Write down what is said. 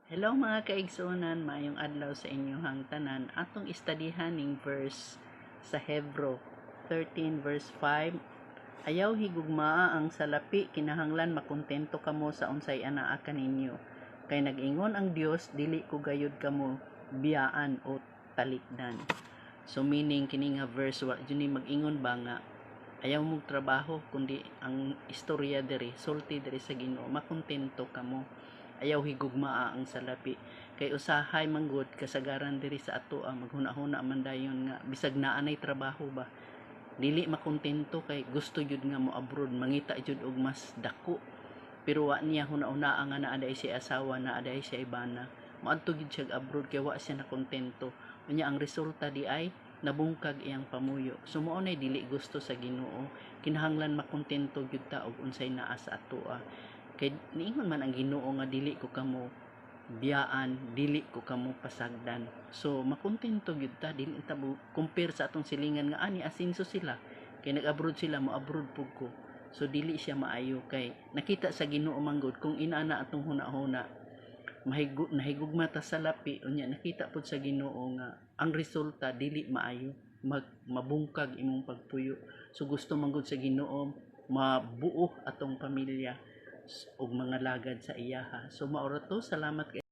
Hello mga kaigsunan, mayong adlaw sa inyong tanan. Atong istadihan ning verse sa Hebro 13 verse 5. Ayaw higugmaa ang salapi, kinahanglan makontento kamo sa unsay anaa kaninyo. Kay nag-ingon ang Dios, dili ko gayud kamo biyaan o talikdan. So meaning kini nga verse wa jud mag-ingon ba nga ayaw mong trabaho kundi ang istorya diri sulti diri sa Ginoo, makontento kamo. Ayaw higugmaa ang salapi kay usahay manggod kasagaran diri sa ato ang maghuna-huna man dayon nga bisag naa nay trabaho ba dili makontento kay gusto jud nga mo abroad mangita jud og mas dako, pero wa niya huna-una nga naaday siya asawa, naaday siya ibana, moadto gid siya abroad kay wa siya nakontento. Unya ang resulta di ay nabungkag iyang pamuyo. So mao nay dili gusto sa Ginoo, kinahanglan makontento jud ta og unsay naa sa atoa. Kay niingon man ang Ginoo nga dili ko kamo biyaan, dili ko kamo pasagdan. So makontento gyud ta, dili ta compare sa atong silingan nga ani asinso sila kay nag-abroad sila, mo abroad pug ko. So dili siya maayo kay nakita sa Ginoo manggod kung inaana atong huna-huna nahigugma ta sa lapi, unya nakita pud sa Ginoo nga ang resulta dili maayo, mabungkag imong pagpuyo. So gusto manggod sa Ginoo mabuo atong pamilya ug mga lagad sa iyaha. So maura to, salamat kay